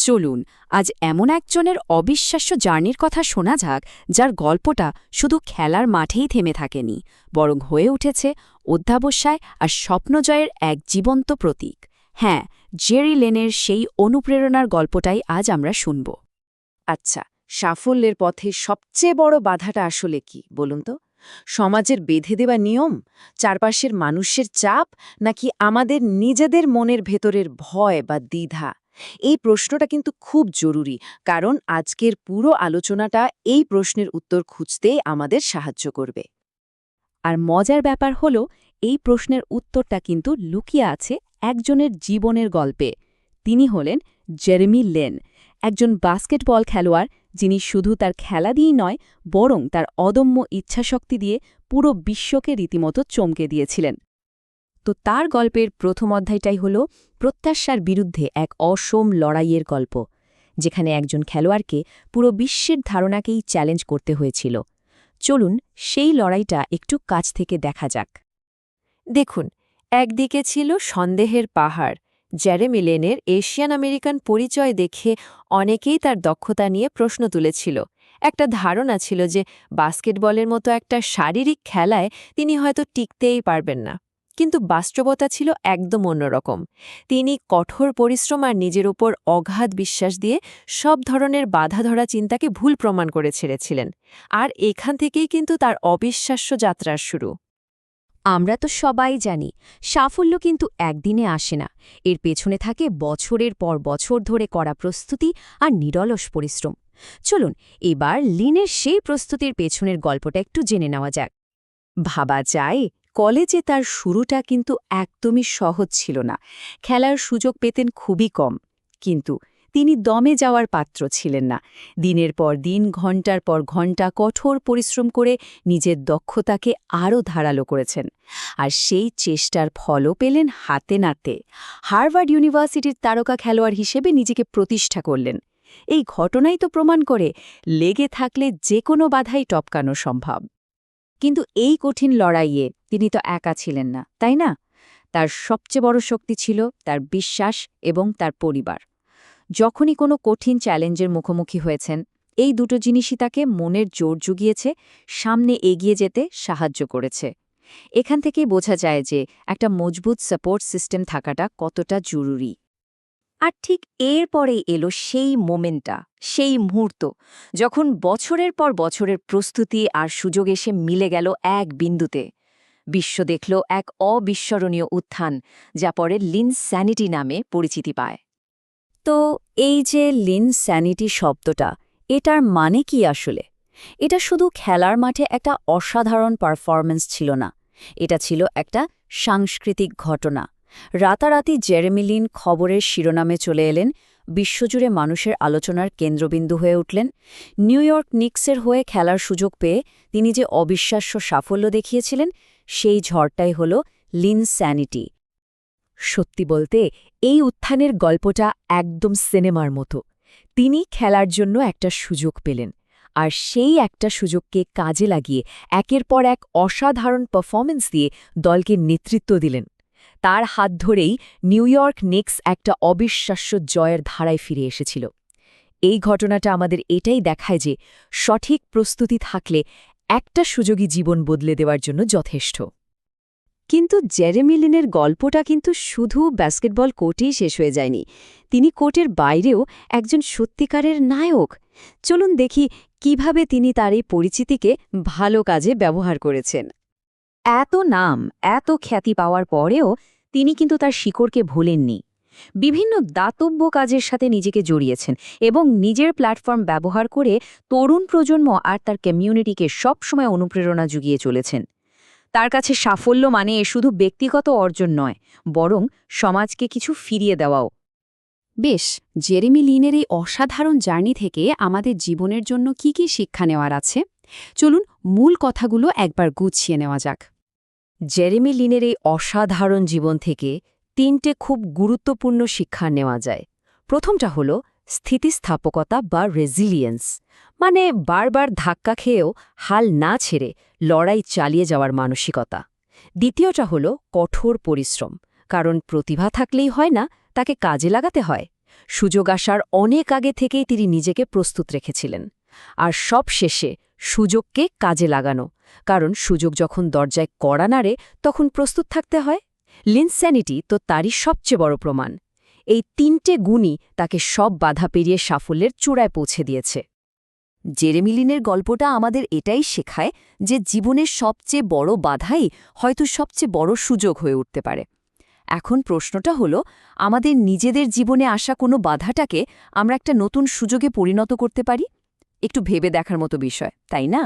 চলুন আজ এমন একজনের অবিশ্বাস্য জার্নির কথা শোনা যাক, যার গল্পটা শুধু খেলার মাঠেই থেমে থাকেনি, বরং হয়ে উঠেছে অধ্যাবসায় আর স্বপ্নজয়ের এক জীবন্ত প্রতীক। হ্যাঁ, জেরি লেনের সেই অনুপ্রেরণার গল্পটাই আজ আমরা শুনব। আচ্ছা, সাফল্যের পথে সবচেয়ে বড় বাধাটা আসলে কি বলুন তো? সমাজের বেঁধে দেওয়া নিয়ম, চারপাশের মানুষের চাপ, নাকি আমাদের নিজেদের মনের ভেতরের ভয় বা দ্বিধা? এই প্রশ্নটা কিন্তু খুব জরুরি, কারণ আজকের পুরো আলোচনাটা এই প্রশ্নের উত্তর খুঁজতেই আমাদের সাহায্য করবে। আর মজার ব্যাপার হলো, এই প্রশ্নের উত্তরটা কিন্তু লুকিয়ে আছে একজনের জীবনের গল্পে। তিনি হলেন জেরেমি লেন, একজন বাস্কেটবল খেলোয়াড়, যিনি শুধু তার খেলা দিয়েই নয়, বরং তার অদম্য ইচ্ছাশক্তি দিয়ে পুরো বিশ্বকে রীতিমতো চমকে দিয়েছিলেন। তো তার গল্পের প্রথম অধ্যায়টাই হল প্রত্যাশার বিরুদ্ধে এক অসম লড়াইয়ের গল্প, যেখানে একজন খেলোয়াড়কে পুরো বিশ্বের ধারণাকেই চ্যালেঞ্জ করতে হয়েছিল। চলুন সেই লড়াইটা একটু কাছ থেকে দেখা যাক। দেখুন, একদিকে ছিল সন্দেহের পাহাড়। জেরেমি লেনের এশিয়ান আমেরিকান পরিচয় দেখে অনেকেই তার দক্ষতা নিয়ে প্রশ্ন তুলেছিল। একটা ধারণা ছিল যে বাস্কেটবলের মতো একটা শারীরিক খেলায় তিনি হয়তো টিকতেই পারবেন না। কিন্তু বাস্তবতা ছিল একদম অন্যরকম। তিনি কঠোর পরিশ্রম আর নিজের উপর অগাধ বিশ্বাস দিয়ে সব ধরনের বাধা ধরা চিন্তাকে ভুল প্রমাণ করে ছেড়েছিলেন। আর এখান থেকেই কিন্তু তার অবিশ্বাস্য যাত্রার শুরু। আমরা তো সবাই জানি, সাফল্য কিন্তু একদিনে আসে না। এর পেছনে থাকে বছরের পর বছর ধরে করা প্রস্তুতি আর নিরলস পরিশ্রম। চলুন এবার লিনের সেই প্রস্তুতির পেছনের গল্পটা একটু জেনে নেওয়া যাক। ভাবা যায়, কলেজে তার শুরুটা কিন্তু একদমই সহজ ছিল না। খেলার সুযোগ পেতেন খুবই কম। কিন্তু তিনি দমে যাওয়ার পাত্র ছিলেন না। দিনের পর দিন, ঘণ্টার পর ঘণ্টা কঠোর পরিশ্রম করে নিজের দক্ষতাকে আরও ধারালো করেছেন। আর সেই চেষ্টার ফলও পেলেন হাতে নাতে। হার্ভার্ড ইউনিভার্সিটির তারকা খেলোয়াড় হিসেবে নিজেকে প্রতিষ্ঠা করলেন। এই ঘটনাই তো প্রমাণ করে, লেগে থাকলে যে কোনো বাধাই টপকানো সম্ভব। কিন্তু এই কঠিন লড়াইয়ে তিনি তো একা ছিলেন না, তাই না? তার সবচেয়ে বড় শক্তি ছিল তার বিশ্বাস এবং তার পরিবার। যখনই কোনো কঠিন চ্যালেঞ্জের মুখোমুখি হয়েছেন, এই দুটো জিনিসই তাকে মনের জোর জুগিয়েছে, সামনে এগিয়ে যেতে সাহায্য করেছে। এখান থেকেই বোঝা যায় যে একটা মজবুত সাপোর্ট সিস্টেম থাকাটা কতটা জরুরি। আর ঠিক এরপরেই এলো সেই মোমেন্টটা, সেই মুহূর্ত, যখন বছরের পর বছরের প্রস্তুতি আর সুযোগ এসে মিলে গেল এক বিন্দুতে। বিশ্ব দেখল এক অবিস্মরণীয় উত্থান, যা পরে লিনস্যানিটি নামে পরিচিতি পায়। তো এই যে লিনস্যানিটি শব্দটা, এটার মানে কি আসলে? এটা শুধু খেলার মাঠে একটা অসাধারণ পারফরম্যান্স ছিল না, এটা ছিল একটা সাংস্কৃতিক ঘটনা। রাতারাতি জেরেমি লিন খবরের শিরোনামে চলে এলেন, বিশ্বজুড়ে মানুষের আলোচনার কেন্দ্রবিন্দু হয়ে উঠলেন। নিউ ইয়র্ক নিক্সের হয়ে খেলার সুযোগ পেয়ে তিনি যে অবিশ্বাস্য সাফল্য দেখিয়েছিলেন, সেই ঝড়টাই হল লিনস্যানিটি। সত্যি বলতে, এই উত্থানের গল্পটা একদম সিনেমার মতো। তিনি খেলার জন্য একটা সুযোগ পেলেন, আর সেই একটা সুযোগকে কাজে লাগিয়ে একের পর এক অসাধারণ পারফরম্যান্স দিয়ে দলকে নেতৃত্ব দিলেন। তার হাত ধরেই নিউ ইয়র্ক নিক্স একটা অবিশ্বাস্য জয়ের ধারায় ফিরে এসেছিল। এই ঘটনাটা আমাদের এটাই দেখায় যে সঠিক প্রস্তুতি থাকলে একটা সুযোগই জীবন বদলে দেওয়ার জন্য যথেষ্ট। কিন্তু জেরেমি লিনের গল্পটা কিন্তু শুধু বাস্কেটবল কোর্টেই শেষ হয়ে যায়নি। তিনি কোর্টের বাইরেও একজন সত্যিকারের নায়ক। চলুন দেখি কিভাবে তিনি তার এই পরিচিতিকে ভালো কাজে ব্যবহার করেছেন। এত নাম, এত খ্যাতি পাওয়ার পরেও তিনি কিন্তু তার শিকড়কে ভোলেননি। বিভিন্ন দাতব্য কাজের সাথে নিজেকে জড়িয়েছেন এবং নিজের প্ল্যাটফর্ম ব্যবহার করে তরুণ প্রজন্ম আর তার কমিউনিটিকে সবসময় অনুপ্রেরণা জুগিয়ে চলেছেন। তার কাছে সাফল্য মানে শুধু ব্যক্তিগত অর্জন নয়, বরং সমাজকে কিছু ফিরিয়ে দেওয়াও। বেশ, জেরেমি লিনের এই অসাধারণ জার্নি থেকে আমাদের জীবনের জন্য কি কি শিক্ষা নেওয়ার আছে, চলুন মূল কথাগুলো একবার গুছিয়ে নেওয়া যাক। জেরেমি লিনের এই অসাধারণ জীবন থেকে তিনটে খুব গুরুত্বপূর্ণ শিক্ষা নেওয়া যায়। প্রথমটা হল স্থিতিস্থাপকতা বা রেজিলিয়েন্স, মানে বারবার ধাক্কা খেয়েও হাল না ছেড়ে লড়াই চালিয়ে যাওয়ার মানসিকতা। দ্বিতীয়টা হল কঠোর পরিশ্রম, কারণ প্রতিভা থাকলেই হয় না, তাকে কাজে লাগাতে হয়। সুযোগ আসার অনেক আগে থেকেই তিনি নিজেকে প্রস্তুত রেখেছিলেন। আর সব শেষে সুযোগকে কাজে লাগানো, কারণ সুযোগ যখন দরজায় কড়া নাড়ে তখন প্রস্তুত থাকতে হয়। লিনস্যানিটি তো তারই সবচেয়ে বড় প্রমাণ। এই 3টে গুণই তাকে সব বাধা পেরিয়ে সাফল্যের চূড়ায় পৌঁছে দিয়েছে। জেরেমি লিনের গল্পটা আমাদের এটাই শেখায় যে জীবনের সবচেয়ে বড় বাধাই হয়তো সবচেয়ে বড় সুযোগ হয়ে উঠতে পারে। এখন প্রশ্নটা হলো, আমাদের নিজেদের জীবনে আসা কোনো বাধাটাকে আমরা একটা নতুন সুযোগে পরিণত করতে পারি? একটু ভেবে দেখার মতো বিষয়, তাই না?